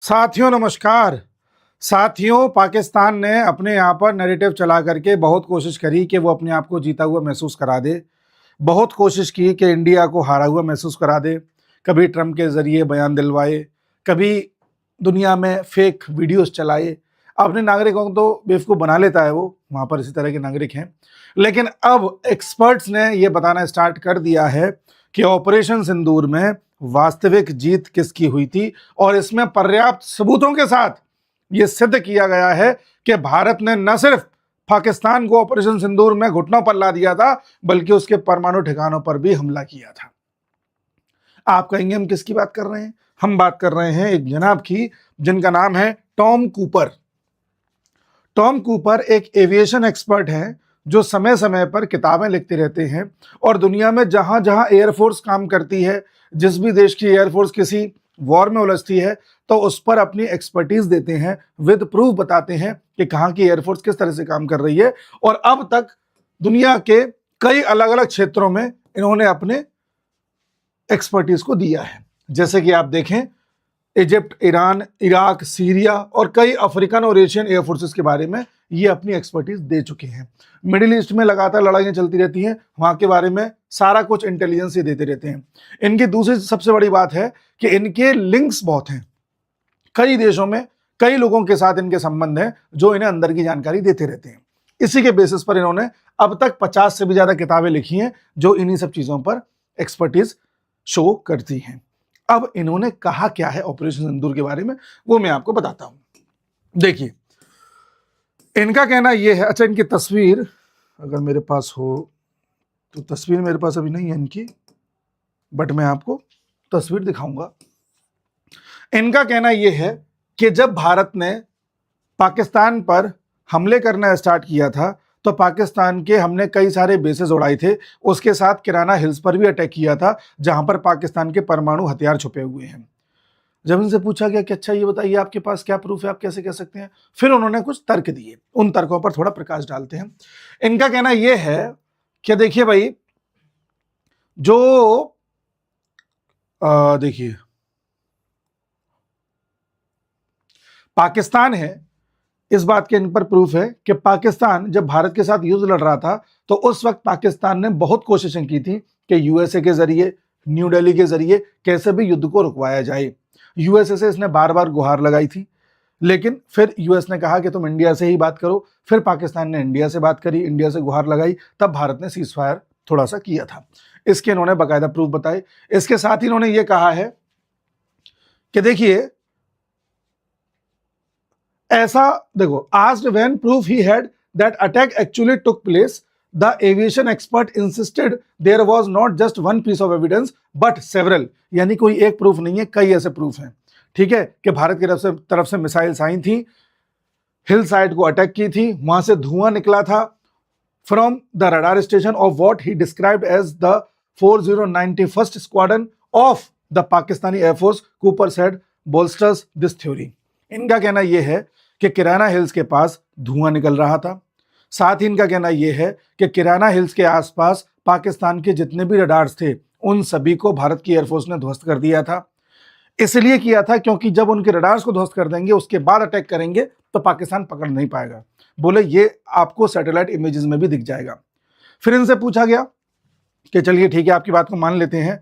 साथियों नमस्कार। साथियों, पाकिस्तान ने अपने यहाँ पर नैरेटिव चला करके बहुत कोशिश करी कि वो अपने आप को जीता हुआ महसूस करा दे। बहुत कोशिश की कि इंडिया को हारा हुआ महसूस करा दे। कभी ट्रंप के ज़रिए बयान दिलवाए, कभी दुनिया में फेक वीडियोस चलाए। अपने नागरिकों को तो बेवकूफ़ बना लेता है वो, वहाँ पर इसी तरह के नागरिक हैं। लेकिन अब एक्सपर्ट्स ने ये बताना स्टार्ट कर दिया है कि ऑपरेशन सिंदूर में वास्तविक जीत किसकी हुई थी, और इसमें पर्याप्त सबूतों के साथ ये सिद्ध किया गया है कि भारत ने न सिर्फ पाकिस्तान को ऑपरेशन सिंदूर में घुटनों पर ला दिया था, बल्कि उसके परमाणु ठिकानों पर भी हमला किया था। आप कहेंगे हम किसकी बात कर रहे हैं? हम बात कर रहे हैं एक जनाब की, जिनका नाम है टॉम कूपर। टॉम कूपर एक एविएशन एक्सपर्ट हैं जो समय समय पर किताबें लिखते रहते हैं, और दुनिया में जहां जहां एयरफोर्स काम करती है, जिस भी देश की एयरफोर्स किसी वॉर में उलझती है, तो उस पर अपनी एक्सपर्टीज देते हैं, विद प्रूफ बताते हैं कि कहाँ की एयरफोर्स किस तरह से काम कर रही है। और अब तक दुनिया के कई अलग अलग क्षेत्रों में इन्होंने अपने एक्सपर्टीज को दिया है। जैसे कि आप देखें, इजिप्ट, ईरान, इराक, सीरिया और कई अफ्रीकन और एशियन एयरफोर्सेस के बारे में ये अपनी एक्सपर्टीज दे चुके हैं। मिडिल ईस्ट में लगातार लड़ाइयाँ चलती रहती हैं, वहाँ के बारे में सारा कुछ इंटेलिजेंस ही देते रहते हैं। इनकी दूसरी सबसे बड़ी बात है कि इनके लिंक्स बहुत हैं, कई देशों में कई लोगों के साथ इनके संबंध हैं जो इन्हें अंदर की जानकारी देते रहते हैं। इसी के बेसिस पर इन्होंने अब तक 50 से भी ज़्यादा किताबें लिखी हैं जो इन्हीं सब चीज़ों पर एक्सपर्टीज शो करती हैं। अब इन्होंने कहा क्या है ऑपरेशन सिंदूर के बारे में, वो मैं आपको बताता हूं। देखिए, इनका कहना यह है, अच्छा इनकी तस्वीर अगर मेरे पास हो तो, तस्वीर मेरे पास अभी नहीं है इनकी, बट मैं आपको तस्वीर दिखाऊंगा। इनका कहना यह है कि जब भारत ने पाकिस्तान पर हमले करना स्टार्ट किया था तो पाकिस्तान के हमने कई सारे बेसेस उड़ाए थे, उसके साथ किराना हिल्स पर भी अटैक किया था जहां पर पाकिस्तान के परमाणु हथियार छुपे हुए हैं। जब इनसे पूछा गया कि अच्छा ये बताइए आपके पास क्या प्रूफ है, आप कैसे कह सकते हैं, फिर उन्होंने कुछ तर्क दिए। उन तर्कों पर थोड़ा प्रकाश डालते हैं। इनका कहना यह है कि देखिए भाई, जो देखिए पाकिस्तान है, इस बात के इन पर प्रूफ है कि पाकिस्तान जब भारत के साथ युद्ध लड़ रहा था तो उस वक्त पाकिस्तान ने बहुत कोशिशें की थी कि यूएसए के जरिए, न्यू दिल्ली के जरिए कैसे भी युद्ध को रुकवाया जाए। यूएसए से इसने बार बार गुहार लगाई थी, लेकिन फिर यूएस ने कहा कि तुम इंडिया से ही बात करो। फिर पाकिस्तान ने इंडिया से बात करी, इंडिया से गुहार लगाई, तब भारत ने सीज फायर थोड़ा सा किया था। इसके इन्होंने बाकायदा प्रूफ बताए। इसके साथ ही इन्होंने ये कहा है कि देखिए ऐसा देखो, asked when proof he had that attack actually took place, the aviation expert insisted there was not just one piece of evidence but several। यानी कोई एक प्रूफ नहीं है, कई ऐसे प्रूफ हैं, ठीक है, कि भारत की तरफ से मिसाइल्स आई थी, हिल साइड को अटैक की थी, वहां से धुआं निकला था from the radar station of what he described as the 4091st squadron of the Pakistani air force. Cooper said bolsters this theory. इनका कहना यह है कि किराना हिल्स के पास धुआं निकल रहा था। साथ ही इनका कहना यह है कि किराना हिल्स के आसपास पाकिस्तान के जितने भी रडार्स थे उन सभी को भारत की एयरफोर्स ने ध्वस्त कर दिया था। इसलिए किया था क्योंकि जब उनके रडार्स को ध्वस्त कर देंगे, उसके बाद अटैक करेंगे तो पाकिस्तान पकड़ नहीं पाएगा। बोले ये आपको सैटेलाइट इमेजेस में भी दिख जाएगा। फिर इनसे पूछा गया कि चलिए ठीक है, आपकी बात को मान लेते हैं,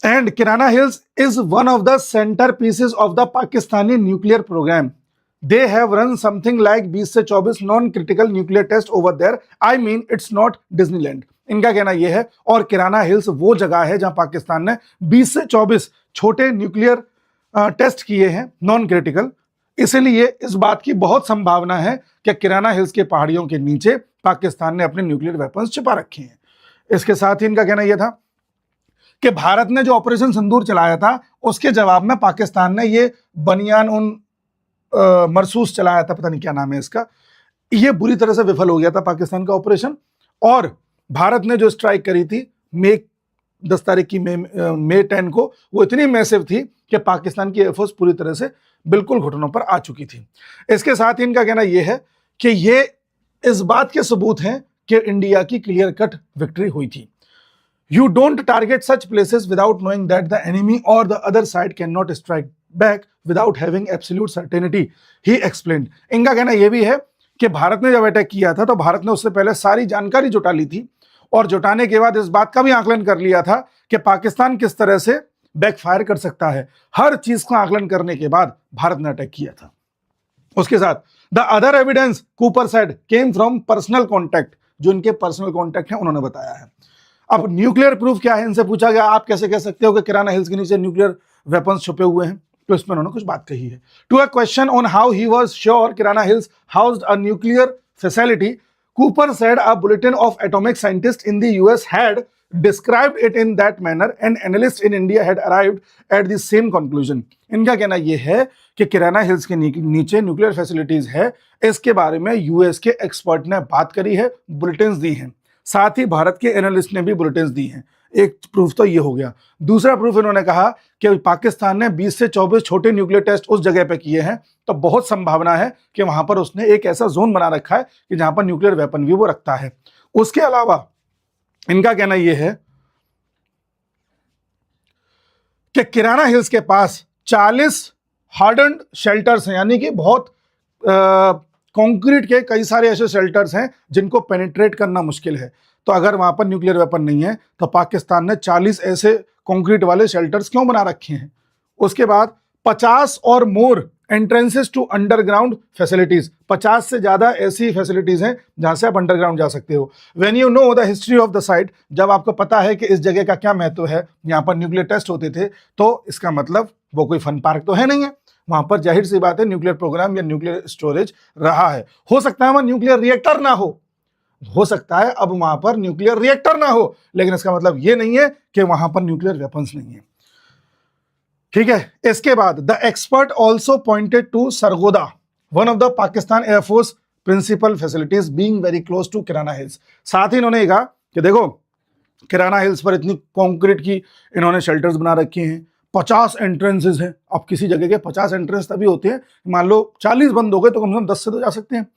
and Kirana Hills is one of the centerpieces of the Pakistani nuclear program. They have run something like 20 से 24 non-critical nuclear tests over there. I mean, it's not Disneyland. इनका कहना यह है, और किराना हिल्स वो जगह है जहां पाकिस्तान ने 20 से 24 छोटे न्यूक्लियर टेस्ट किए हैं, नॉन क्रिटिकल। इसलिए इस बात की बहुत संभावना है कि किराना हिल्स के पहाड़ियों के नीचे पाकिस्तान ने अपने न्यूक्लियर वेपन्स छिपा रखे हैं। इसके साथ ही इनका कहना यह था कि भारत ने जो ऑपरेशन सिंदूर चलाया था उसके जवाब में पाकिस्तान ने ये बनियान उन मरसूस चलाया था, पता नहीं क्या नाम है इसका, ये बुरी तरह से विफल हो गया था पाकिस्तान का ऑपरेशन। और भारत ने जो स्ट्राइक करी थी मई 10 तारीख की, मई 10 को, वो इतनी मैसिव थी कि पाकिस्तान की एयरफोर्स पूरी तरह से बिल्कुल घुटनों पर आ चुकी थी। इसके साथ ही इनका कहना यह है कि ये इस बात के सबूत हैं कि इंडिया की क्लियर कट विक्ट्री हुई थी। You don't target such places without knowing that the enemy or the other side cannot strike back without having absolute certainty, he explained. इनका कहना यह भी है कि भारत ने जब अटैक किया था तो भारत ने उससे पहले सारी जानकारी जुटा ली थी और जुटाने के बाद इस बात का भी आकलन कर लिया था कि पाकिस्तान किस तरह से बैकफायर कर सकता है। हर चीज का आकलन करने के बाद भारत ने अटैक किया था। उसके साथ the other evidence Cooper said came from personal contact, जो इनके पर्सनल कॉन्टैक्ट है उन्होंने बताया है। अब न्यूक्लियर प्रूफ क्या है, इनसे पूछा गया आप कैसे कह सकते हो कि किराना हिल्स के नीचे न्यूक्लियर वेपन्स छुपे हुए हैं, तो इसमें उन्होंने कुछ बात कही है। To a question on how he was sure Kirana Hills housed a nuclear facility, Cooper said a bulletin of atomic scientists in the US had described it in that manner and analysts in India had arrived at the same conclusion। इनका कहना यह है कि किराना hills के नीचे nuclear facilities है, इसके बारे में यूएस के एक्सपर्ट ने बात करी है, बुलेटिन्स दी हैं, साथ ही भारत के एनालिस्ट ने भी बुलेटिन्स दी हैं। एक प्रूफ तो ये हो गया। दूसरा प्रूफ इन्होंने कहा कि पाकिस्तान ने 20 से 24 छोटे न्यूक्लियर टेस्ट उस जगह पे किए हैं, तो बहुत संभावना है कि वहां पर उसने एक ऐसा जोन बना रखा है कि जहां पर न्यूक्लियर वेपन भी वो रखता है। उसके अलावा इनका कहना यह है कि किराना हिल्स के पास 40 हार्डन्ड शेल्टर्स हैं, यानी कि बहुत कंक्रीट के कई सारे ऐसे शेल्टर्स हैं जिनको पेनिट्रेट करना मुश्किल है। तो अगर वहां पर न्यूक्लियर वेपन नहीं है तो पाकिस्तान ने 40 ऐसे कंक्रीट वाले शेल्टर्स क्यों बना रखे हैं। उसके बाद 50 और मोर एंट्रेंसेस टू अंडरग्राउंड फैसिलिटीज, 50 से ज्यादा ऐसी फैसिलिटीज हैं जहां से आप अंडरग्राउंड जा सकते हो। When you know the history of the site, जब आपको पता है कि इस जगह का क्या महत्व है, यहां पर न्यूक्लियर टेस्ट होते थे, तो इसका मतलब वो कोई फन पार्क तो है नहीं है, वहां पर जाहिर सी बात है न्यूक्लियर प्रोग्राम या न्यूक्लियर स्टोरेज रहा है। हो सकता है वहां न्यूक्लियर रिएक्टर ना हो सकता है अब वहां पर न्यूक्लियर रिएक्टर ना हो, लेकिन इसका मतलब यह नहीं है कि वहां पर न्यूक्लियर वेपन्स नहीं है। ठीक है। इसके बाद the expert also pointed to Sargodha, one of the Pakistan air force principal facilities being very close to Kirana Hills. साथ ही इन्होंने कहा कि देखो किराना हिल्स पर इतनी कंक्रीट की इन्होंने शेल्टर्स बना रखे हैं, 50 एंट्रेंसेस हैं। अब किसी जगह के 50 एंट्रेंस तभी होते हैं, मान लो 40 बंद हो गए तो कम से कम 10 से तो जा सकते हैं।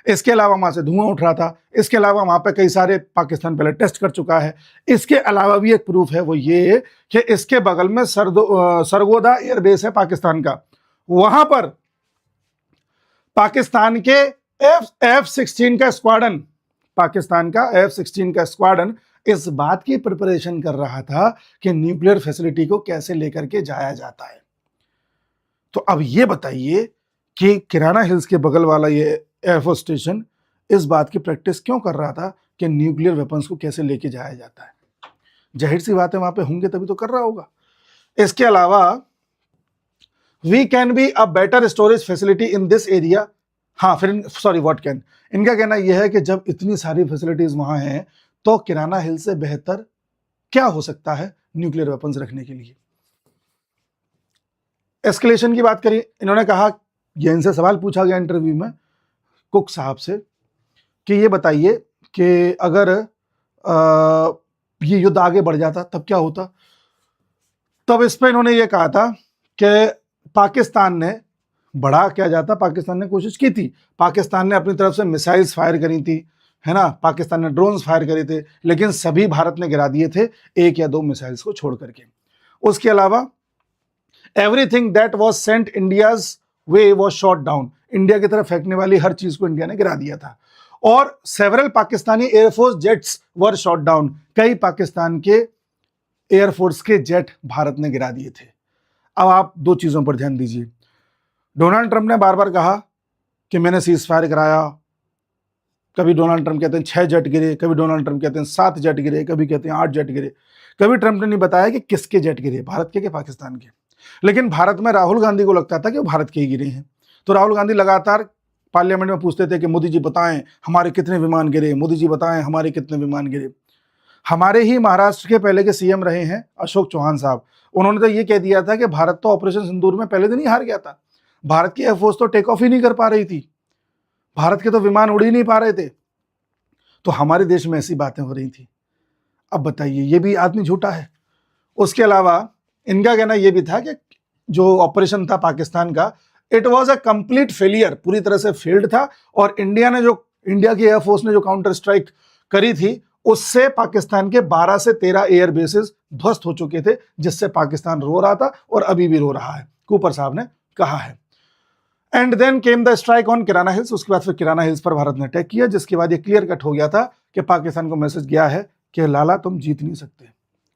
इसके अलावा वहां से धुआं उठ रहा था, इसके अलावा वहां पे कई सारे पाकिस्तान पहले टेस्ट कर चुका है। इसके अलावा भी एक प्रूफ है, वो ये कि इसके बगल में सरगोदा एयरबेस है पाकिस्तान का, वहां पर पाकिस्तान के F-16 का स्क्वाड्रन, पाकिस्तान का F-16 का स्क्वाड्रन इस बात की प्रिपरेशन कर रहा था कि न्यूक्लियर फैसिलिटी को कैसे लेकर के जाया जाता है। तो अब ये बताइए कि किराना हिल्स के बगल वाला ये एयरफोर्स स्टेशन इस बात की प्रैक्टिस क्यों कर रहा था कि न्यूक्लियर वेपन्स को कैसे लेके जाया जाता है। जाहिर सी बात है वहां पे होंगे तभी तो कर रहा होगा। इसके अलावा we can be a better storage facility in this area, हाँ फिर सॉरी व्हाट कैन, इनका कहना यह है कि जब इतनी सारी फैसिलिटीज वहां हैं तो किराना हिल से बेहतर क्या हो सकता है न्यूक्लियर वेपन्स रखने के लिए। एस्केलेशन की बात करी, इन्होंने कहा, यह इनसे सवाल पूछा गया इंटरव्यू में कुक साहब से कि ये बताइए कि अगर ये युद्ध आगे बढ़ जाता तब क्या होता। तब इस पर इन्होंने ये कहा था कि पाकिस्तान ने बढ़ा क्या जाता, पाकिस्तान ने कोशिश की थी, पाकिस्तान ने अपनी तरफ से मिसाइल्स फायर करी थी, है ना, पाकिस्तान ने ड्रोन्स फायर करे थे, लेकिन सभी भारत ने गिरा दिए थे, एक या दो मिसाइल्स को छोड़ करके। उसके अलावा everything that was sent India's way was shot down, India की तरफ फेंकने वाली हर चीज को इंडिया ने गिरा दिया था। और सेवरल पाकिस्तानी एयरफोर्स जेट्स वर शॉट डाउन, कई पाकिस्तान के एयरफोर्स के जेट भारत ने गिरा दिए थे। अब आप दो चीजों पर ध्यान दीजिए, डोनाल्ड ट्रंप ने बार बार कहा कि मैंने सीज फायर कराया, कभी डोनाल्ड ट्रंप कहते हैं 6 जेट गिरे, कभी डोनाल्ड ट्रंप कहते हैं 7 जेट गिरे, कभी कहते हैं 8 जेट गिरे, कभी ट्रंप ने नहीं बताया कि किसके जेट गिरे, भारत के पाकिस्तान के। लेकिन भारत में राहुल गांधी को लगता था कि वो भारत के ही गिरे हैं, तो राहुल गांधी लगातार पार्लियामेंट में पूछते थे कि मोदी जी बताएं हमारे कितने विमान गिरे, मोदी जी बताएं हमारे कितने विमान गिरे। हमारे ही महाराष्ट्र के पहले के सीएम रहे हैं अशोक चौहान साहब, उन्होंने तो ये कह दिया था कि भारत तो ऑपरेशन सिंदूर में पहले दिन ही हार गया था, भारत की एयरफोर्स तो टेक ऑफ ही नहीं कर पा रही थी, भारत के तो विमान उड़ ही नहीं पा रहे थे, तो हमारे देश में ऐसी बातें हो रही थी। अब बताइए ये भी आदमी झूठा है। उसके अलावा इनका कहना यह भी था कि जो ऑपरेशन था पाकिस्तान का, it was a complete failure, पूरी तरह से फेल्ड था, और इंडिया की एयरफोर्स ने जो काउंटर स्ट्राइक करी थी उससे पाकिस्तान के 12 से 13 एयर बेसेस ध्वस्त हो चुके थे, जिससे पाकिस्तान रो रहा था और अभी भी रो रहा है। कूपर साहब ने कहा है। And then came the strike on Kirana Hills, उसके बाद फिर किराना हिल्स पर भारत ने अटैक किया, जिसके बाद ये क्लियर कट हो गया था कि पाकिस्तान को मैसेज गया है कि लाला तुम जीत नहीं सकते।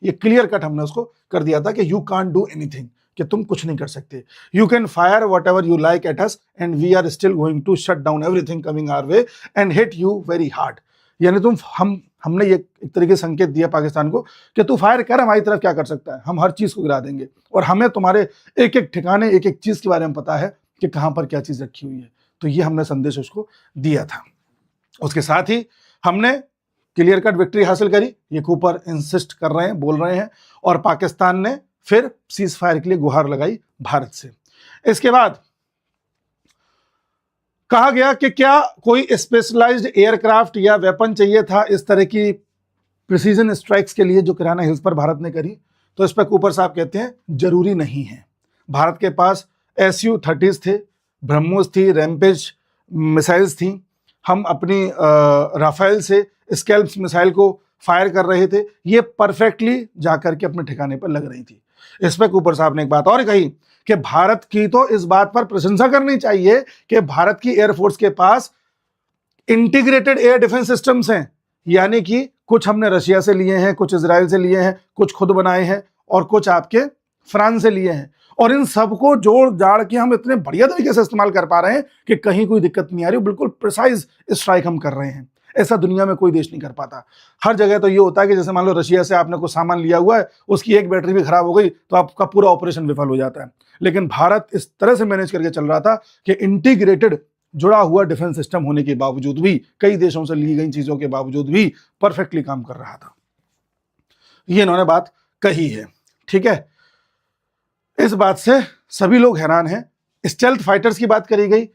ये क्लियर कट हमने उसको कर दिया था कि यू कांट डू एनीथिंग, कि तुम कुछ नहीं कर सकते। You can fire whatever you like at us and we are still going to shut down everything coming our way and hit you very hard. यानी हमने ये एक तरीके से संकेत दिया पाकिस्तान को कि तू फायर कर, हमारी तरफ क्या कर सकता है, हम हर चीज को गिरा देंगे और हमें तुम्हारे एक एक ठिकाने एक एक चीज के बारे में पता है कि कहां पर क्या चीज रखी हुई है। तो ये हमने संदेश उसको दिया था। उसके साथ ही हमने क्लियर कट विक्ट्री हासिल करी, ये कूपर इंसिस्ट कर रहे हैं, बोल रहे हैं, और पाकिस्तान ने फिर सीज फायर के लिए गुहार लगाई भारत से। इसके बाद कहा गया कि क्या कोई स्पेशलाइज्ड एयरक्राफ्ट या वेपन चाहिए था इस तरह की प्रिसीजन स्ट्राइक्स के लिए जो किराना हिल्स पर भारत ने करी। तो इस पर कूपर साहब कहते हैं जरूरी नहीं है। भारत के पास SU-30s थे, ब्रह्मोस थी, रैम्पेज मिसाइल्स थी, हम अपनी राफेल से स्कैल्प्स मिसाइल को फायर कर रहे थे, ये परफेक्टली जाकर के अपने ठिकाने पर लग रही थी। इस पर कूपर साहब ने एक बात और कही कि भारत की तो इस बात पर प्रशंसा करनी चाहिए कि भारत की एयरफोर्स के पास इंटीग्रेटेड एयर डिफेंस सिस्टम्स हैं, यानी कि कुछ हमने रशिया से लिए हैं, कुछ इजराइल से लिए हैं, कुछ खुद बनाए हैं और कुछ आपके फ्रांस से लिए हैं, और इन सबको जोड़ जाड़ के हम इतने बढ़िया तरीके से इस्तेमाल कर पा रहे हैं कि कहीं कोई दिक्कत नहीं आ रही, बिल्कुल प्रिसाइज स्ट्राइक हम कर रहे हैं। ऐसा दुनिया में कोई देश नहीं कर पाता। हर जगह तो ये होता है कि जैसे मान लो रशिया से आपने कुछ सामान लिया हुआ है, उसकी एक बैटरी भी खराब हो गई तो आपका पूरा ऑपरेशन विफल हो जाता है। लेकिन भारत इस तरह से मैनेज करके चल रहा था कि इंटीग्रेटेड जुड़ा हुआ डिफेंस सिस्टम होने के बावजूद भी, कई देशों से ली गई चीजों के बावजूद भी परफेक्टली काम कर रहा था। ये इन्होंने बात कही है, ठीक है। इस बात से सभी लोग हैरान हैं। स्टेल्थ फाइटर्स की बात करी गई,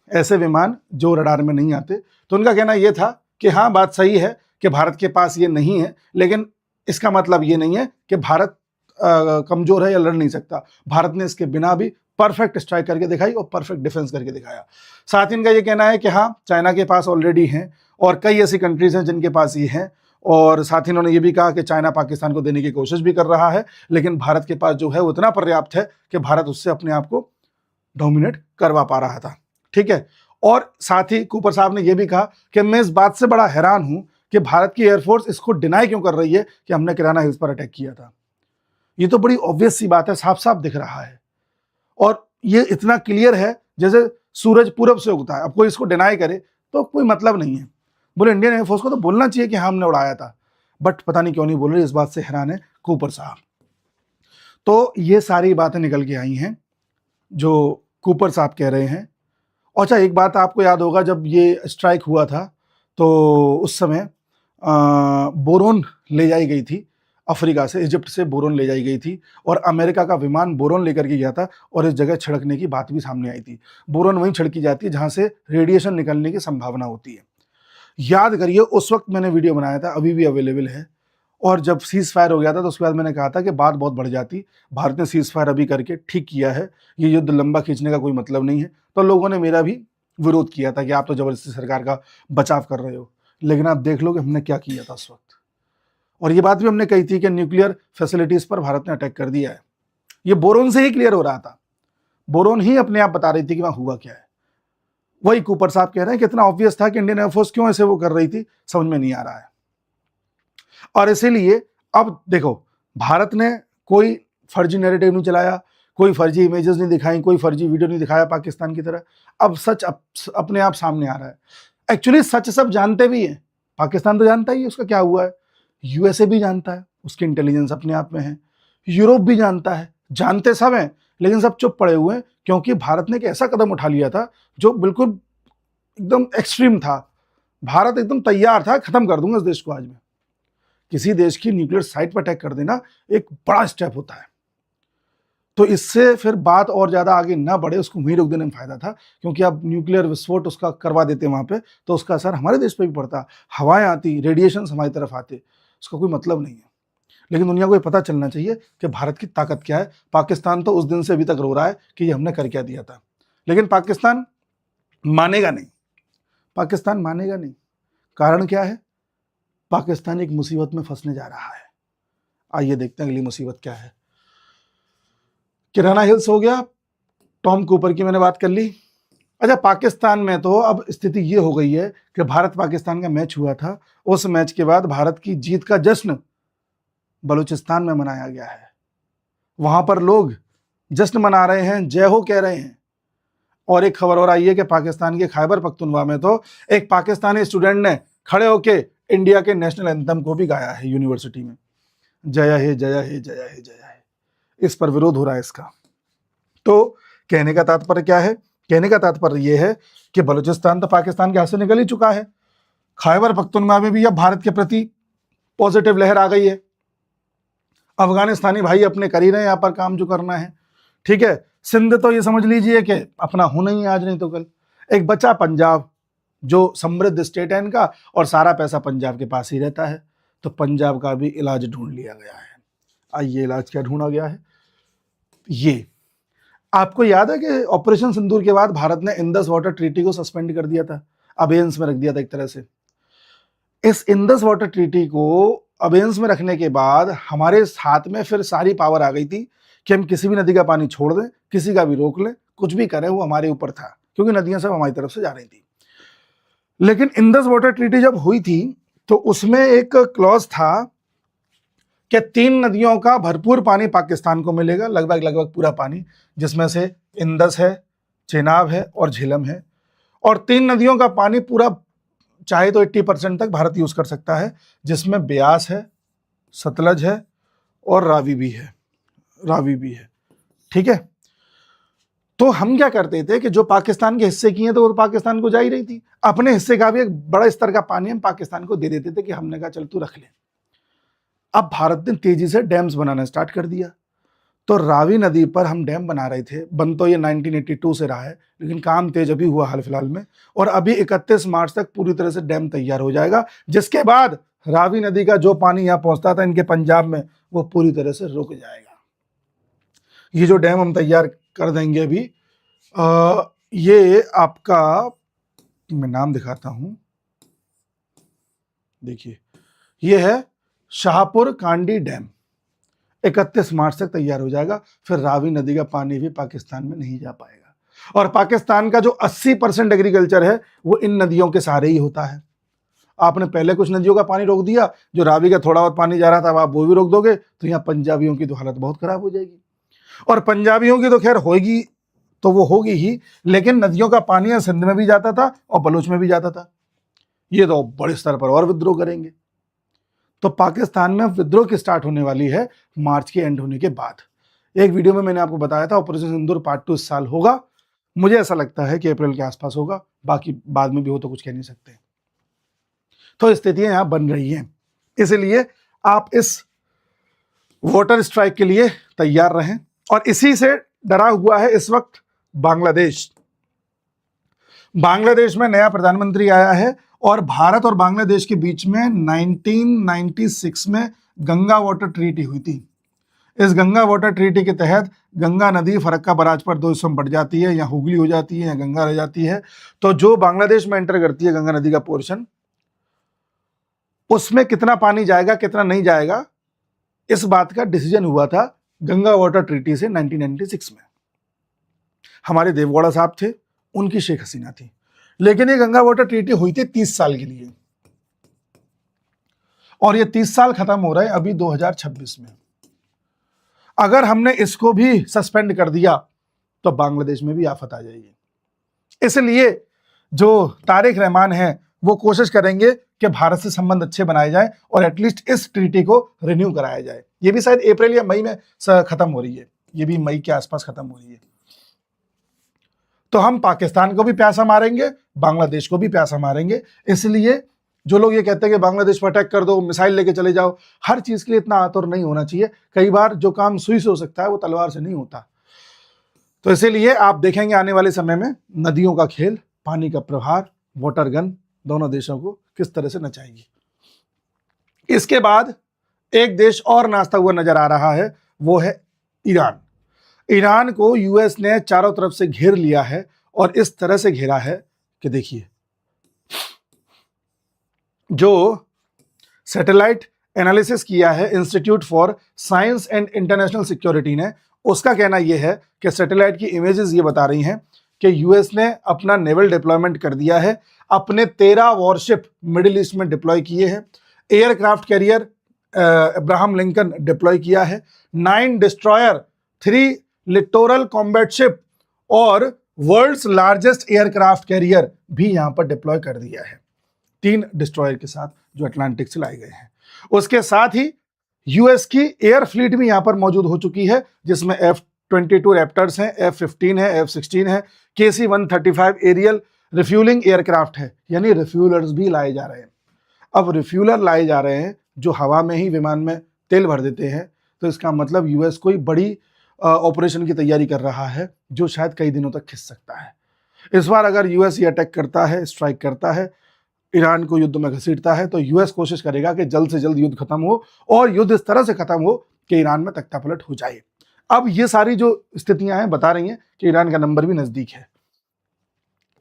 ऐसे विमान जो रडार में नहीं आते, तो उनका कहना यह था कि हाँ बात सही है कि भारत के पास ये नहीं है, लेकिन इसका मतलब ये नहीं है कि भारत कमजोर है या लड़ नहीं सकता। भारत ने इसके बिना भी परफेक्ट स्ट्राइक करके दिखाई और परफेक्ट डिफेंस करके दिखाया। साथ ही इनका ये कहना है कि हाँ चाइना के पास ऑलरेडी हैं और कई ऐसी कंट्रीज हैं जिनके पास ये हैं, और साथ ही इन्होंने ये भी कहा कि चाइना पाकिस्तान को देने की कोशिश भी कर रहा है, लेकिन भारत के पास जो है वो इतना पर्याप्त है कि भारत उससे अपने आप को डोमिनेट करवा पा रहा था, ठीक है। और साथ ही कूपर साहब ने यह भी कहा कि मैं इस बात से बड़ा हैरान हूं कि भारत की एयरफोर्स इसको डिनाई क्यों कर रही है कि हमने किराना हिल्स पर अटैक किया था। ये तो बड़ी ऑब्वियस सी बात है, साफ साफ दिख रहा है और ये इतना क्लियर है जैसे सूरज पूरब से उगता है। अब कोई इसको डिनाई करे तो कोई मतलब नहीं है। बोले इंडियन एयरफोर्स को तो बोलना चाहिए कि हाँ हमने उड़ाया था, बट पता नहीं क्यों नहीं बोल रहे। इस बात से हैरान है कूपर साहब। तो ये सारी बातें निकल के आई हैं जो कूपर साहब कह रहे हैं। अच्छा एक बात आपको याद होगा, जब ये स्ट्राइक हुआ था तो उस समय बोरोन ले जाई गई थी अफ्रीका से, इजिप्ट से बोरोन ले जाई गई थी और अमेरिका का विमान बोरोन लेकर के गया था और इस जगह छिड़कने की बात भी सामने आई थी। बोरोन वहीं छिड़की जाती है जहां से रेडिएशन निकलने की संभावना होती है। याद करिए उस वक्त मैंने वीडियो बनाया था, अभी भी अवेलेबल है। और जब सीज फायर हो गया था तो उसके बाद मैंने कहा था कि बात बहुत बढ़ जाती, भारत ने सीज फायर अभी करके ठीक किया है, ये युद्ध लंबा खींचने का कोई मतलब नहीं है। तो लोगों ने मेरा भी विरोध किया था कि आप तो जबरदस्ती सरकार का बचाव कर रहे हो, लेकिन आप देख लो कि हमने क्या किया था उस वक्त। और ये बात भी हमने कही थी कि न्यूक्लियर फैसिलिटीज पर भारत ने अटैक कर दिया है। ये बोरोन से ही क्लियर हो रहा था, बोरोन ही अपने आप बता रही थी कि वहां हुआ क्या है। वही कूपर साहब कह रहे हैं कि इतना ऑब्वियस था कि इंडियन एयरफोर्स क्यों ऐसे वो कर रही थी, समझ में नहीं आ रहा है। और इसीलिए अब देखो, भारत ने कोई फर्जी नैरेटिव नहीं चलाया, कोई फर्जी इमेजेस नहीं दिखाई, कोई फर्जी वीडियो नहीं दिखाया पाकिस्तान की तरह। अब सच अपने आप सामने आ रहा है। एक्चुअली सच सब जानते भी हैं, पाकिस्तान तो जानता ही है उसका क्या हुआ है, यूएसए भी जानता है, उसकी इंटेलिजेंस अपने आप में है, यूरोप भी जानता है, जानते सब हैं, लेकिन सब चुप पड़े हुए हैं क्योंकि भारत ने एक ऐसा कदम उठा लिया था जो बिल्कुल एकदम एक्सट्रीम था। भारत एकदम तैयार था, खत्म कर दूंगा इस देश को आज मैं। किसी देश की न्यूक्लियर साइट पर अटैक कर देना एक बड़ा स्टेप होता है। तो इससे फिर बात और ज्यादा आगे ना बढ़े, उसको वहीं रोक देने में फायदा था, क्योंकि अब न्यूक्लियर विस्फोट उसका करवा देते वहां पे तो उसका असर हमारे देश पे भी पड़ता, हवाएं आती, रेडिएशन हमारी तरफ आते, उसका कोई मतलब नहीं है। लेकिन दुनिया को ये पता चलना चाहिए कि भारत की ताकत क्या है। पाकिस्तान तो उस दिन से अभी तक रो रहा है कि ये हमने कर क्या दिया था, लेकिन पाकिस्तान मानेगा नहीं, पाकिस्तान मानेगा नहीं। कारण क्या है? पाकिस्तान एक मुसीबत में फंसने जा रहा है। आइए देखते हैं अगली मुसीबत क्या है। किराना हिल्स हो गया, टॉम कूपर की मैंने बात कर ली। अच्छा, पाकिस्तान में तो अब स्थिति ये हो गई है कि भारत पाकिस्तान का मैच हुआ था, उस मैच के बाद भारत की जीत का जश्न बलूचिस्तान में मनाया गया है। वहां पर लोग जश्न मना रहे हैं, जय हो कह रहे हैं। और एक खबर और आई है कि पाकिस्तान के खैबर पख्तूनख्वा में तो एक पाकिस्तानी स्टूडेंट ने खड़े होके इंडिया के नेशनल एंथम को भी गाया है यूनिवर्सिटी में, जय हे जय हे जय हे जय हे। इस पर विरोध हो रहा है इसका। तो कहने का तात्पर्य क्या है? कहने का तात्पर्य यह है कि बलूचिस्तान तो पाकिस्तान के हाथ से निकल ही चुका है। खैबर पख्तूनख्वा में भी अब भारत के प्रति पॉजिटिव लहर आ गई है। अफगानिस्तानी भाई अपने कर ही रहे हैं यहाँ पर काम जो करना है, ठीक है। सिंध तो ये समझ लीजिए कि अपना होना ही आज नहीं तो कल। एक बचा पंजाब, जो समृद्ध स्टेट है इनका, और सारा पैसा पंजाब के पास ही रहता है। तो पंजाब का भी इलाज ढूंढ लिया गया है। आइए, इलाज क्या ढूंढा गया है? ये आपको याद है कि ऑपरेशन सिंदूर के बाद भारत ने इंडस वाटर ट्रीटी को सस्पेंड कर दिया था, अबेंस में रख दिया था एक तरह से। इस इंडस वाटर ट्रीटी को अबेंस में रखने के बाद हमारे हाथ में फिर सारी पावर आ गई थी कि हम किसी भी नदी का पानी छोड़ दें, किसी का भी रोक लें, कुछ भी करें, वो हमारे ऊपर था, क्योंकि नदियां सब हमारी तरफ से जा रही थी। लेकिन इंडस वाटर ट्रीटी जब हुई थी तो उसमें एक क्लॉज था कि 3 नदियों का भरपूर पानी पाकिस्तान को मिलेगा, लगभग पूरा पानी, जिसमें से इंडस है, चेनाब है और झेलम है। और 3 नदियों का पानी पूरा चाहे तो 80% तक भारत यूज कर सकता है, जिसमें ब्यास है, सतलज है और रावी भी है, ठीक है। तो हम क्या करते थे कि जो पाकिस्तान के हिस्से की है तो वो पाकिस्तान को जा ही रही थी, अपने हिस्से का भी एक बड़ा स्तर का पानी हम पाकिस्तान को दे देते थे कि हमने कहा चल तू रख ले। अब भारत ने तेजी से डैम्स बनाना स्टार्ट कर दिया। तो रावी नदी पर हम डैम बना रहे थे, बन तो ये 1982 से रहा है, लेकिन काम तेज अभी हुआ हाल फिलहाल में, और अभी 31 मार्च तक पूरी तरह से डैम तैयार हो जाएगा, जिसके बाद रावी नदी का जो पानी यहाँ पहुंचता था इनके पंजाब में, वो पूरी तरह से रुक जाएगा। ये जो डैम हम तैयार कर देंगे अभी, ये आपका मैं नाम दिखाता हूं, देखिए, ये है शाहपुर कांडी डैम। 31 मार्च तक तैयार हो जाएगा, फिर रावी नदी का पानी भी पाकिस्तान में नहीं जा पाएगा। और पाकिस्तान का जो 80% एग्रीकल्चर है वो इन नदियों के सहारे ही होता है। आपने पहले कुछ नदियों का पानी रोक दिया, जो रावी का थोड़ा बहुत पानी जा रहा था, अब आप वो भी रोक दोगे तो यहाँ पंजाबियों की तो हालत बहुत खराब हो जाएगी। और पंजाबियों की तो खैर होगी, तो वो होगी ही, लेकिन नदियों का पानी सिंध में भी जाता था और बलूच में भी जाता था। ये तो बड़े स्तर पर और विद्रोह करेंगे। तो पाकिस्तान में विद्रोह की स्टार्ट होने वाली है मार्च के एंड होने के बाद। एक वीडियो में मैंने आपको बताया था ऑपरेशन सिंदूर पार्ट 2 इस साल होगा। मुझे ऐसा लगता है कि अप्रैल के आसपास होगा, बाकी बाद में भी हो तो कुछ कह नहीं सकते। तो स्थितियां यहां बन रही हैं, इसलिए आप इस वाटर स्ट्राइक के लिए तैयार रहें। और इसी से डरा हुआ है इस वक्त बांग्लादेश। बांग्लादेश में नया प्रधानमंत्री आया है, और भारत और बांग्लादेश के बीच में 1996 में गंगा वाटर ट्रीटी हुई थी। इस गंगा वाटर ट्रीटी के तहत गंगा नदी फरक्का बराज पर 2 हिस्सों में बढ़ जाती है, या हुगली हो जाती है या गंगा रह जाती है। तो जो बांग्लादेश में एंटर करती है गंगा नदी का पोर्शन, उसमें कितना पानी जाएगा कितना नहीं जाएगा, इस बात का डिसीजन हुआ था गंगा वाटर ट्रीटी से 1996 में। हमारे देवगौड़ा साहब थे, उनकी शेख हसीना थी। लेकिन ये गंगा वाटर ट्रीटी हुई थी 30 साल के लिए, और ये 30 साल खत्म हो रहे हैं अभी 2026 में। अगर हमने इसको भी सस्पेंड कर दिया तो बांग्लादेश में भी आफत आ जाएगी। इसलिए जो तारिक रहमान है वो कोशिश करेंगे कि भारत से संबंध अच्छे बनाए जाए और एटलीस्ट इस ट्रीटी को रिन्यू कराया जाए। ये भी शायद अप्रैल या मई में खत्म हो रही है, ये भी मई के आसपास खत्म हो रही है। तो हम पाकिस्तान को भी प्यासा मारेंगे, बांग्लादेश को भी प्यासा मारेंगे। इसलिए जो लोग ये कहते हैं कि बांग्लादेश पर अटैक कर दो, मिसाइल लेके चले जाओ, हर चीज के लिए इतना आतुर नहीं होना चाहिए। कई बार जो काम सुई से हो सकता है वो तलवार से नहीं होता। तो इसीलिए आप देखेंगे आने वाले समय में नदियों का खेल, पानी का प्रहार, वाटर गन दोनों देशों को किस तरह से नचाएगी। इसके बाद एक देश और नाचता हुआ नजर आ रहा है, वो है ईरान। ईरान को यूएस ने चारों तरफ से घेर लिया है, और इस तरह से घेरा है कि देखिए, जो सैटेलाइट एनालिसिस किया है institute for science and international security ने, उसका कहना यह है कि सैटेलाइट की इमेजेस ये बता रही हैं कि यूएस ने अपना नेवल डिप्लॉयमेंट कर दिया है, अपने 13 वॉरशिप मिडिल ईस्ट में डिप्लॉय किए हैं, aircraft carrier Abraham Lincoln deploy किया है, 9 डिस्ट्रॉयर, 3 लिटोरल कॉम्बैट शिप और वर्ल्ड्स लार्जेस्ट एयरक्राफ्ट कैरियर भी यहां पर डिप्लॉय कर दिया है, 3 डिस्ट्रॉयर के साथ जो अटलांटिक से लाए गए हैं। उसके साथ ही यूएस की एयर फ्लीट भी यहां पर मौजूद हो चुकी है, जिसमें F-22 रैप्टर्स हैं, F-15 है, F-16 है, KC-135 एरियल रिफ्यूलिंग एयरक्राफ्ट है, यानी रिफ्यूलर्स भी लाए जा रहे हैं। अब रिफ्यूलर लाए जा रहे हैं जो हवा में ही विमान में तेल भर देते हैं, तो इसका मतलब यूएस कोई बड़ी ऑपरेशन की तैयारी कर रहा है जो शायद कई दिनों तक खिंच सकता है। इस बार अगर यूएस ये अटैक करता है, स्ट्राइक करता है, ईरान को युद्ध में घसीटता है, तो यूएस कोशिश करेगा कि जल्द से जल्द युद्ध खत्म हो और युद्ध इस तरह से खत्म हो कि ईरान में तख्तापलट हो जाए। अब ये सारी जो स्थितियां हैं बता रही हैं कि ईरान का नंबर भी नजदीक है।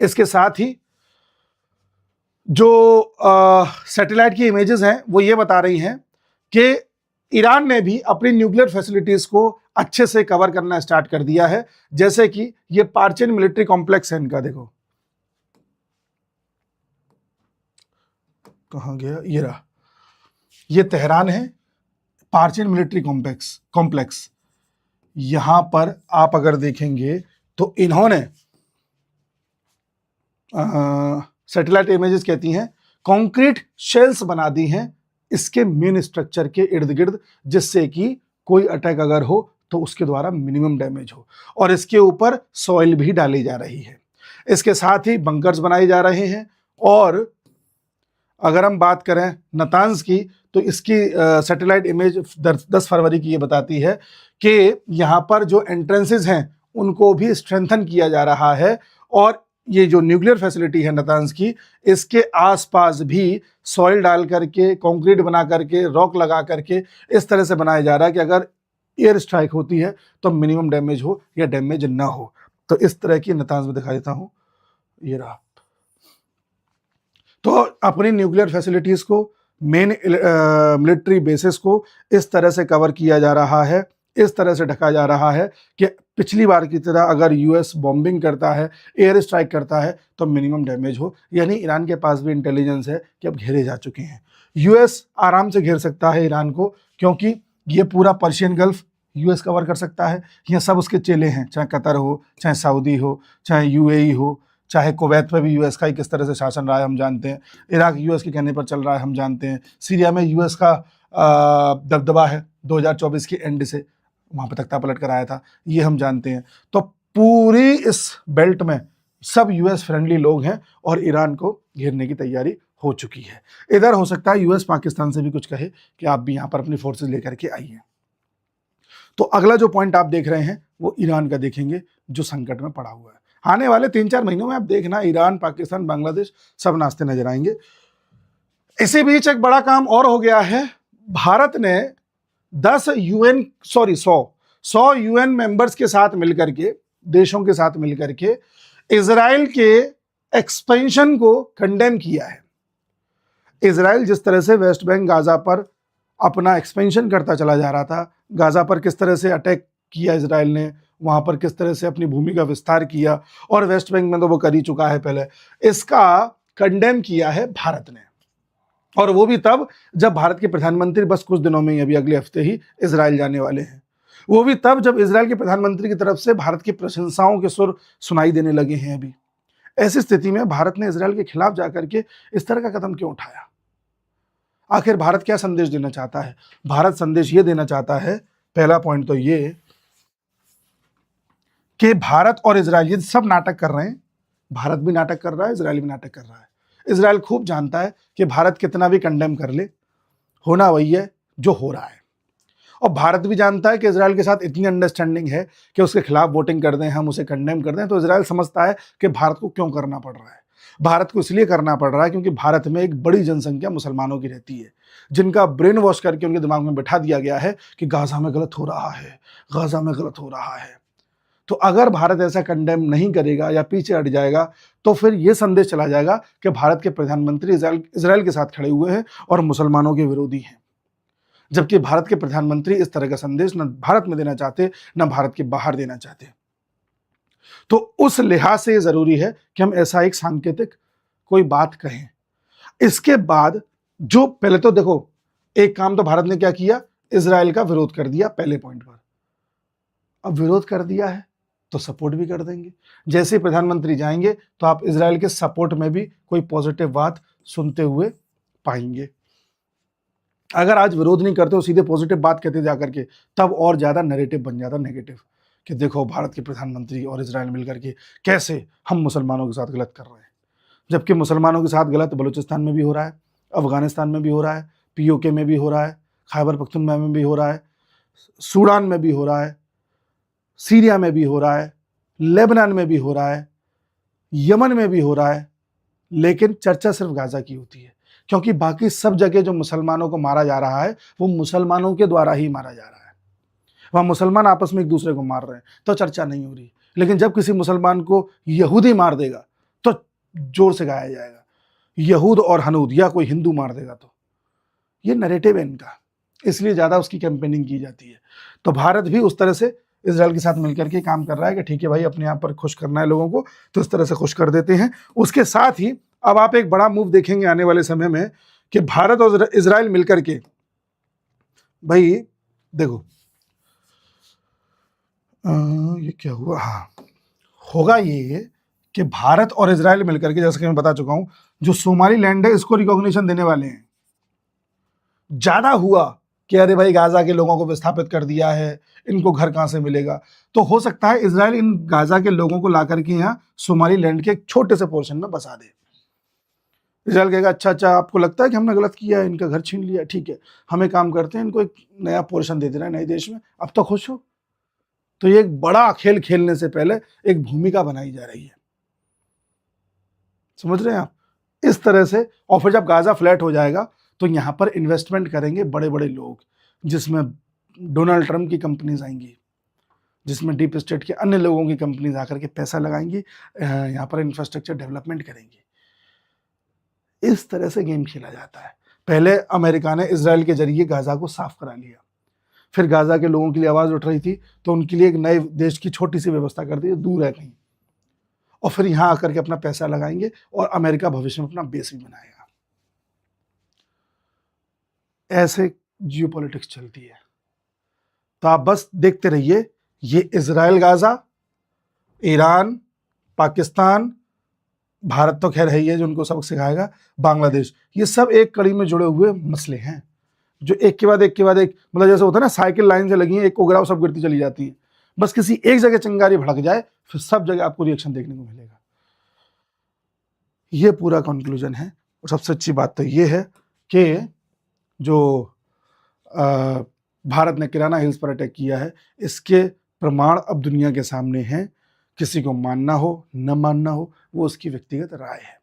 इसके साथ ही जो सैटेलाइट की इमेजेस हैं वो ये बता रही हैं कि ईरान ने भी अपनी न्यूक्लियर फैसिलिटीज को अच्छे से कवर करना स्टार्ट कर दिया है। जैसे कि ये पार्चिन मिलिट्री कॉम्प्लेक्स है इनका, देखो कहां गया, ये रहा, ये तेहरान है, पार्चिन मिलिट्री कॉम्प्लेक्स। यहां पर आप अगर देखेंगे तो इन्होंने सैटेलाइट इमेजेस कहती हैं कंक्रीट शेल्स बना दी हैं इसके मेन स्ट्रक्चर के इर्द गिर्द, जिससे कि कोई अटैक अगर हो तो उसके द्वारा मिनिमम डैमेज हो, और इसके ऊपर सॉइल भी डाली जा रही है। इसके साथ ही बंकर्स बनाए जा रहे हैं। और अगर हम बात करें नतांज की, तो इसकी सैटेलाइट इमेज 10 फरवरी की ये बताती है कि यहाँ पर जो एंट्रेंसेस हैं उनको भी स्ट्रेंथन किया जा रहा है, और ये जो न्यूक्लियर फैसिलिटी है नतांज की, इसके आसपास भी सॉइल डाल करके, कंक्रीट बना करके, रॉक लगा करके इस तरह से बनाया जा रहा है कि अगर एयर स्ट्राइक होती है तो मिनिमम डैमेज हो या डैमेज ना हो। तो इस तरह की नतांज में दिखा देता हूं, ये रहा। तो अपनी न्यूक्लियर फैसिलिटीज को, मेन मिलिट्री बेसिस को इस तरह से कवर किया जा रहा है, इस तरह से ढका जा रहा है कि पिछली बार की तरह अगर यूएस बॉम्बिंग करता है, एयर स्ट्राइक करता है तो मिनिमम डैमेज हो। यानी ईरान के पास भी इंटेलिजेंस है कि अब घेरे जा चुके हैं। यूएस आराम से घेर सकता है ईरान को, क्योंकि ये पूरा पर्शियन गल्फ यूएस कवर कर सकता है। यहाँ सब उसके चेले हैं, चाहे कतर हो, चाहे सऊदी हो, चाहे यूएई हो, चाहे कुवैत पर भी यूएस का ही किस तरह से शासन रहा है हम जानते हैं, इराक यूएस के कहने पर चल रहा है हम जानते हैं, सीरिया में यूएस का दबदबा है 2024 के एंड से, वहाँ पर तख्तापलट कराया था, ये हम जानते हैं। तो पूरी इस बेल्ट में सब यूएस फ्रेंडली लोग हैं और ईरान को घेरने की तैयारी हो चुकी है। इधर हो सकता है यूएस पाकिस्तान से भी कुछ कहे कि आप भी यहाँ पर अपनी फोर्सेज लेकर के आइए। तो अगला जो पॉइंट आप देख रहे हैं वो ईरान का देखेंगे, जो संकट में पड़ा हुआ है। आने वाले 3-4 महीनों में आप देखना ईरान, पाकिस्तान, बांग्लादेश सब नाचते नजर आएंगे। इसी बीच एक बड़ा काम और हो गया है। भारत ने 100 यूएन मेंबर्स के साथ मिलकर के, देशों के साथ मिलकर के इजराइल के एक्सपेंशन को कंडेम किया है। इजराइल जिस तरह से वेस्ट बैंक गाजा पर अपना एक्सपेंशन करता चला जा रहा था, गाजा पर किस तरह से अटैक किया इजराइल ने, वहां पर किस तरह से अपनी भूमि का विस्तार किया, और वेस्ट बैंक में तो वो कर ही चुका है पहले, इसका कंडेम किया है भारत ने। और वो भी तब जब भारत के प्रधानमंत्री बस कुछ दिनों में ही, अभी अगले हफ्ते ही इजराइल जाने वाले हैं। वो भी तब जब इजराइल के प्रधानमंत्री की तरफ से भारत की प्रशंसाओं के सुर सुनाई देने लगे हैं। अभी ऐसी स्थिति में भारत ने इजराइल के खिलाफ जाकर के इस तरह का कदम क्यों उठाया? आखिर भारत क्या संदेश देना चाहता है? भारत संदेश ये देना चाहता है, पहला पॉइंट तो ये कि भारत और इजराइल ये सब नाटक कर रहे हैं। भारत भी नाटक कर रहा है, इजराइल भी नाटक कर रहा है। इजराइल खूब जानता है कि भारत कितना भी कंडेम कर ले, होना वही है जो हो रहा है। और भारत भी जानता है कि इजराइल के साथ इतनी अंडरस्टैंडिंग है कि उसके खिलाफ वोटिंग कर दें, हम उसे कंडेम कर दें, तो इजराइल समझता है कि भारत को क्यों करना पड़ रहा है। भारत को इसलिए करना पड़ रहा है क्योंकि भारत में एक बड़ी जनसंख्या मुसलमानों की रहती है, जिनका ब्रेन वॉश करके उनके दिमाग में बैठा दिया गया है कि गाजा में गलत हो रहा है, गाजा में गलत हो रहा है। तो अगर भारत ऐसा कंडेम नहीं करेगा या पीछे हट जाएगा तो फिर यह संदेश चला जाएगा कि भारत के प्रधानमंत्री इजराइल के साथ खड़े हुए हैं और मुसलमानों के विरोधी हैं। जबकि भारत के प्रधानमंत्री इस तरह का संदेश न भारत में देना चाहते, न भारत के बाहर देना चाहते। तो उस लिहाज से ये जरूरी है कि हम ऐसा एक सांकेतिक कोई बात कहें। इसके बाद जो पहले तो देखो, एक काम तो भारत ने क्या किया, इजराइल का विरोध कर दिया पहले पॉइंट पर। अब विरोध कर दिया है तो सपोर्ट भी कर देंगे। जैसे प्रधानमंत्री जाएंगे तो आप इजराइल के सपोर्ट में भी कोई पॉजिटिव बात सुनते हुए पाएंगे। अगर आज विरोध नहीं करते हो, सीधे पॉजिटिव बात कहते जाकर के, तब और ज्यादा नैरेटिव बन जाता नेगेटिव, कि देखो भारत के प्रधानमंत्री और इजराइल मिलकर के कैसे हम मुसलमानों के साथ गलत कर रहे हैं। जबकि मुसलमानों के साथ गलत बलूचिस्तान में भी हो रहा है, अफगानिस्तान में भी हो रहा है, पीओके में भी हो रहा है, खैबर पख्तूनख्वा में भी हो रहा है, सूडान में भी हो रहा है, सीरिया में भी हो रहा है, लेबनान में भी हो रहा है, यमन में भी हो रहा है। लेकिन चर्चा सिर्फ गाजा की होती है, क्योंकि बाकी सब जगह जो मुसलमानों को मारा जा रहा है वो मुसलमानों के द्वारा ही मारा जा रहा है। वहां मुसलमान आपस में एक दूसरे को मार रहे हैं तो चर्चा नहीं हो रही। लेकिन जब किसी मुसलमान को यहूदी मार देगा तो जोर से गाया जाएगा, यहूद और हनूद, या कोई हिंदू मार देगा तो। ये नैरेटिव है इनका, इसलिए ज्यादा उसकी कैंपेनिंग की जाती है। तो भारत भी उस तरह से इजराइल के साथ मिलकर के काम कर रहा है कि ठीक है भाई, अपने आप पर खुश करना है लोगों को, तो इस तरह से खुश कर देते हैं। उसके साथ ही अब आप एक बड़ा मूव देखेंगे आने वाले समय में कि भारत और इजराइल मिलकर के, भाई देखो ये क्या हुआ, हाँ होगा ये कि भारत और इजराइल मिलकर के, जैसे कि मैं बता चुका हूं, जो सोमाली लैंड है इसको रिकॉग्निशन देने वाले हैं। ज्यादा हुआ कि अरे भाई गाजा के लोगों को विस्थापित कर दिया है, इनको घर कहां से मिलेगा, तो हो सकता है इजराइल इन गाजा के लोगों को लाकर के यहाँ सोमाली लैंड के एक छोटे से पोर्शन में बसा दे। इजराइल कहेगा अच्छा आपको लगता है कि हमने गलत किया है, इनका घर छीन लिया, ठीक है हम एक काम करते हैं, इनको एक नया पोर्शन दे देना है नए देश में, अब तो खुश हो। तो ये एक बड़ा खेल खेलने से पहले एक भूमिका बनाई जा रही है, समझ रहे हैं आप, इस तरह से। और फिर जब गाजा फ्लैट हो जाएगा तो यहां पर इन्वेस्टमेंट करेंगे बड़े बड़े लोग, जिसमें डोनाल्ड ट्रंप की कंपनीज आएंगी, जिसमें डीप स्टेट के अन्य लोगों की कंपनीज आकर के पैसा लगाएंगी, यहाँ पर इंफ्रास्ट्रक्चर डेवलपमेंट करेंगी। इस तरह से गेम खेला जाता है। पहले अमेरिका ने इजराइल के जरिए गाजा को साफ करा लिया, फिर गाजा के लोगों के लिए आवाज उठ रही थी तो उनके लिए एक नए देश की छोटी सी व्यवस्था कर दी, दूर है कहीं, और फिर यहां आकर के अपना पैसा लगाएंगे और अमेरिका भविष्य में अपना बेस भी बनाएगा। ऐसे जियोपॉलिटिक्स चलती है। तो आप बस देखते रहिए, ये Israel Gaza, Iran, Pakistan, Bharat तो खैर है ही है जो उनको सबक सिखाएगा, बांग्लादेश, ये सब एक कड़ी में जुड़े हुए मसले हैं जो एक के बाद एक के बाद एक, मतलब जैसे होता है ना साइकिल लाइन से लगी है, एक को गिराओ सब गिरती चली जाती है। बस किसी एक जगह चिंगारी भड़क जाए फिर सब जगह आपको रिएक्शन देखने को मिलेगा। ये पूरा कंक्लूजन है। और सबसे अच्छी बात तो ये है कि जो भारत ने किराना हिल्स पर अटैक किया है, इसके प्रमाण अब दुनिया के सामने हैं। किसी को मानना हो न मानना हो वो उसकी व्यक्तिगत राय है।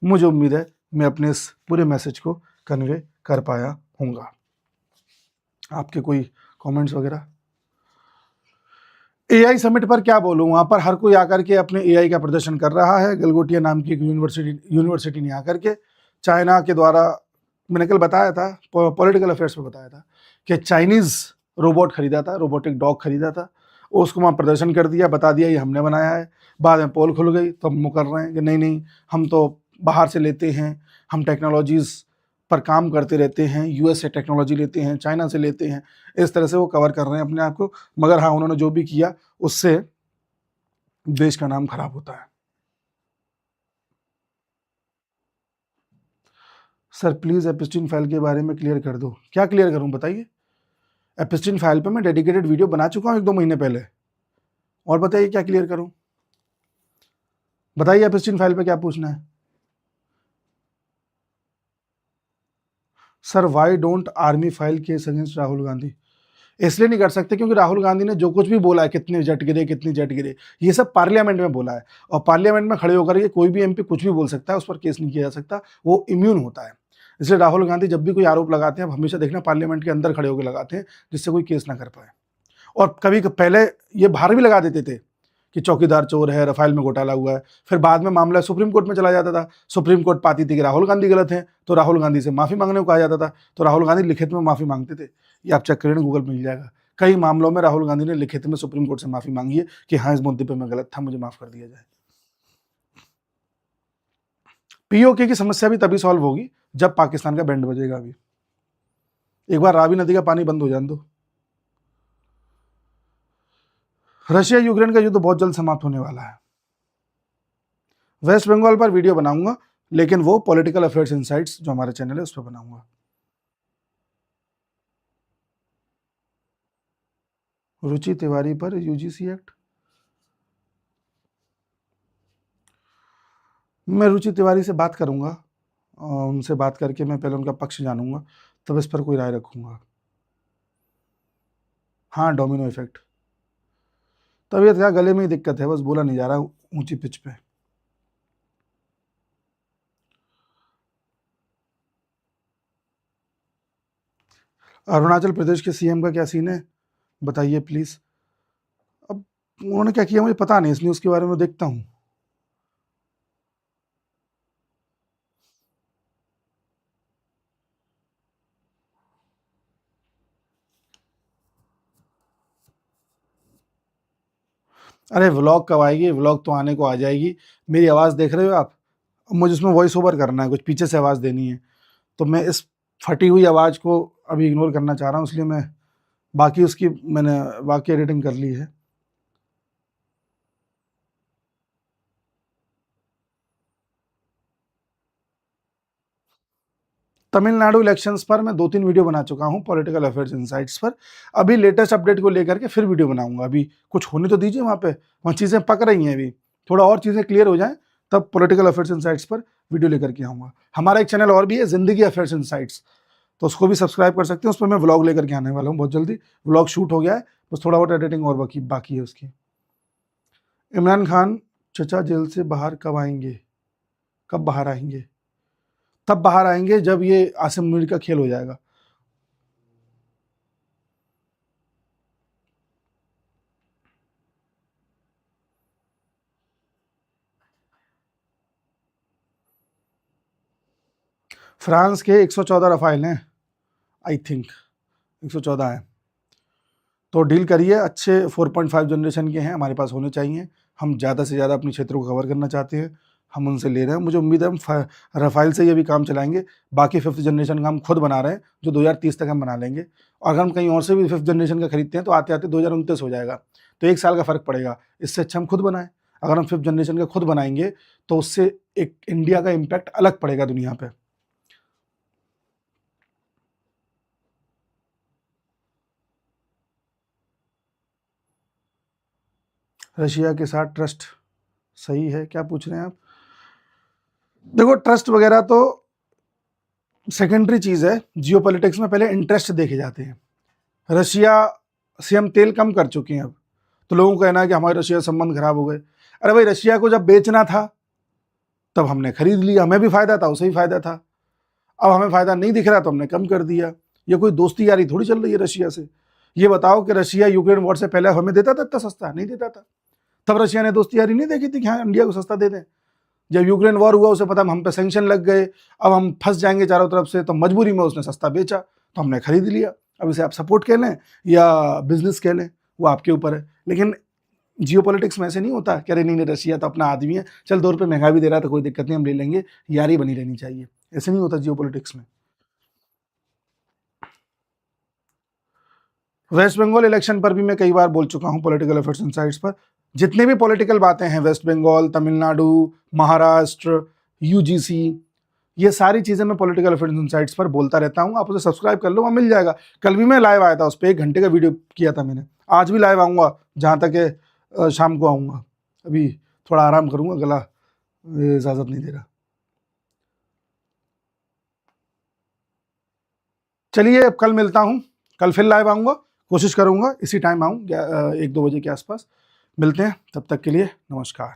मुझे उम्मीद है मैं अपने इस पूरे मैसेज को कन्वे कर पाया हूँगा। आपके कोई कमेंट्स वगैरह? एआई समिट पर क्या बोलूं, वहां पर हर कोई आकर के अपने एआई का प्रदर्शन कर रहा है। गलगोटिया नाम की एक यूनिवर्सिटी ने आकर के चाइना के द्वारा, मैंने कल बताया था, पॉलिटिकल अफेयर्स में बताया था कि चाइनीज रोबोट खरीदा था, रोबोटिक डॉग खरीदा था, उसको वहाँ प्रदर्शन कर दिया, बता दिया ये हमने बनाया है। बाद में पोल खुल गई तो हम मुकर रहे हैं कि नहीं हम तो बाहर से लेते हैं, हम टेक्नोलॉजीज पर काम करते रहते हैं, यूएस से टेक्नोलॉजी लेते हैं, चाइना से लेते हैं, इस तरह से वो कवर कर रहे हैं अपने आप को। मगर हाँ, उन्होंने जो भी किया उससे देश का नाम खराब होता है। सर प्लीज एपिस्टीन फाइल के बारे में क्लियर कर दो। क्या क्लियर करूं बताइए? एपिस्टीन फाइल पे मैं डेडिकेटेड वीडियो बना चुका हूं 1-2 महीने पहले, और बताइए क्या क्लियर करूं? बताइए एपिस्टीन फाइल पे क्या पूछना है? Sir why don't army file case against Rahul Gandhi? इसलिए नहीं कर सकते क्योंकि राहुल गांधी ने जो कुछ भी बोला है, कितने जेट गिरे, ये सब पार्लियामेंट में बोला है, और पार्लियामेंट में खड़े होकर के कोई भी एमपी कुछ भी बोल सकता है, उस पर केस नहीं किया जा सकता, वो इम्यून होता है। इसलिए राहुल गांधी जब भी कोई आरोप लगाते हैं, हमेशा देखना पार्लियामेंट के अंदर खड़े होकर लगाते हैं, जिससे कोई केस ना कर पाए। और कभी पहले ये बाहर भी लगा देते थे कि चौकीदार चोर है, रफाल में घोटाला हुआ है। फिर बाद में मामला सुप्रीम कोर्ट में चला जाता था, सुप्रीम कोर्ट पाती थी कि राहुल गांधी गलत हैं, तो राहुल गांधी से माफ़ी मांगने को कहा जाता था, तो राहुल गांधी लिखित में माफ़ी मांगते थे। ये आप चेक करें, गूगल मिल जाएगा। कई मामलों में राहुल गांधी ने लिखित में सुप्रीम कोर्ट से माफ़ी मांगी है कि हाँ, इस मुद्दे पर मैं गलत था, मुझे माफ़ कर दिया जाए। पीओके की समस्या भी तभी सॉल्व होगी जब पाकिस्तान का बैंड बजेगा। अभी एक बार रावी नदी का पानी बंद हो जाने दो। रशिया यूक्रेन का युद्ध बहुत जल्द समाप्त होने वाला है। वेस्ट बंगाल पर वीडियो बनाऊंगा, लेकिन वो पॉलिटिकल अफेयर्स इनसाइट्स जो हमारा चैनल है उस पर बनाऊंगा। रुचि तिवारी पर यूजीसी एक्ट, मैं रुचि तिवारी से बात करूंगा, उनसे बात करके मैं पहले उनका पक्ष जानूंगा, तब इस पर कोई राय रखूंगा। हाँ, डोमिनो इफेक्ट। तबीयत क्या, गले में ही दिक्कत है, बस बोला नहीं जा रहा ऊंची पिच पे। अरुणाचल प्रदेश के सीएम का क्या सीन है, बताइए प्लीज। अब उन्होंने क्या किया मुझे पता नहीं, इस न्यूज़ के बारे में देखता हूँ। अरे व्लॉग कब आएगी, व्लॉग तो आने को आ जाएगी। मेरी आवाज़ देख रहे हो आप, अब मुझे उसमें वॉइस ओवर करना है, कुछ पीछे से आवाज़ देनी है, तो मैं इस फटी हुई आवाज़ को अभी इग्नोर करना चाह रहा हूँ, इसलिए मैं बाकी उसकी मैंने बाकी एडिटिंग कर ली है। तमिलनाडु इलेक्शंस पर मैं 2-3 वीडियो बना चुका हूँ पॉलिटिकल अफेयर्स इनसाइट्स पर। अभी लेटेस्ट अपडेट को लेकर के फिर वीडियो बनाऊंगा। अभी कुछ होने तो दीजिए, वहाँ चीज़ें पक रही हैं, अभी थोड़ा और चीज़ें क्लियर हो जाएं, तब पॉलिटिकल अफेयर्स इनसाइट्स पर वीडियो लेकर के आऊँगा। हमारा एक चैनल और भी है, जिंदगी अफेयर्स इनसाइट्स, तो उसको भी सब्सक्राइब कर सकते हैं। उस पर मैं व्लॉग लेकर के आने वाला हूँ बहुत जल्दी। व्लॉग शूट हो गया है, बस थोड़ा बहुत एडिटिंग और बाकी है उसकी। इमरान खान चचा जेल से बाहर कब आएंगे, कब बाहर आएंगे? तब बाहर आएंगे जब ये आसिम मुनीर का खेल हो जाएगा। फ्रांस के 114 रफाइल हैं, आई थिंक 114 हैं, तो डील करिए। अच्छे 4.5 जनरेशन के हैं, हमारे पास होने चाहिए। हम ज़्यादा से ज़्यादा अपने क्षेत्र को कवर करना चाहते हैं, हम उनसे ले रहे हैं। मुझे उम्मीद है हम रफाइल से ये भी काम चलाएंगे। बाकी 5th जनरेशन का हम खुद बना रहे हैं, जो 2030 तक हम बना लेंगे। और अगर हम कहीं और से भी 5th जनरेशन का खरीदते हैं तो आते आते 2029 हो जाएगा, तो 1 साल का फ़र्क पड़ेगा। इससे अच्छा हम खुद बनाएं। अगर हम 5th जनरेशन का खुद बनाएंगे तो उससे एक इंडिया का इम्पैक्ट अलग पड़ेगा दुनिया पर। रशिया के साथ ट्रस्ट सही है, क्या पूछ रहे हैं आप? देखो, ट्रस्ट वगैरह तो सेकेंडरी चीज़ है। जियोपॉलिटिक्स में पहले इंटरेस्ट देखे जाते हैं। रशिया से हम तेल कम कर चुके हैं अब, तो लोगों का कहना है कि हमारे रशिया संबंध खराब हो गए। अरे भाई, रशिया को जब बेचना था तब हमने खरीद लिया, हमें भी फायदा था, उसे भी फायदा था। अब हमें फायदा नहीं दिख रहा तो हमने कम कर दिया। ये कोई दोस्ती यारी थोड़ी चल रही है रशिया से। ये बताओ कि रशिया यूक्रेन वॉर से पहले हमें देता था इतना सस्ता? नहीं देता था। तब रशिया ने दोस्ती यारी नहीं देखी थी कि हाँ, इंडिया को सस्ता दे दें। जब यूक्रेन वॉर हुआ, उसे पता हम पे सैंक्शन लग गए, अब हम फंस जाएंगे चारों तरफ से, तो मजबूरी में उसने सस्ता बेचा, तो हमने खरीद लिया। अब इसे आप सपोर्ट कह लें या बिजनेस कह लें, वो आपके ऊपर है। लेकिन जियोपॉलिटिक्स में ऐसे नहीं होता कि अरे नहीं नहीं, रशिया तो अपना आदमी है, चल 2 रुपये महंगा भी दे रहा है तो कोई दिक्कत नहीं, हम ले लेंगे, यारी बनी रहनी चाहिए। ऐसे नहीं होता जियोपॉलिटिक्स में। वेस्ट बंगाल इलेक्शन पर भी मैं कई बार बोल चुका हूँ पॉलिटिकल अफेयर्स इनसाइट्स पर। जितने भी पॉलिटिकल बातें हैं, वेस्ट बंगाल, तमिलनाडु, महाराष्ट्र, यूजीसी, ये सारी चीज़ें मैं पॉलिटिकल अफेयर्स इनसाइट्स पर बोलता रहता हूँ। आप उसे सब्सक्राइब कर लो, वहाँ मिल जाएगा। कल भी मैं लाइव आया था, उस पर 1 घंटे का वीडियो किया था मैंने। आज भी लाइव आऊँगा, जहाँ तक है शाम को आऊँगा। अभी थोड़ा आराम करूँगा, गला इजाज़त नहीं दे रहा। चलिए, अब कल मिलता हूँ, कल फिर लाइव आऊँगा, कोशिश करूँगा इसी टाइम आऊँ, 1-2 बजे के आसपास मिलते हैं। तब तक के लिए नमस्कार।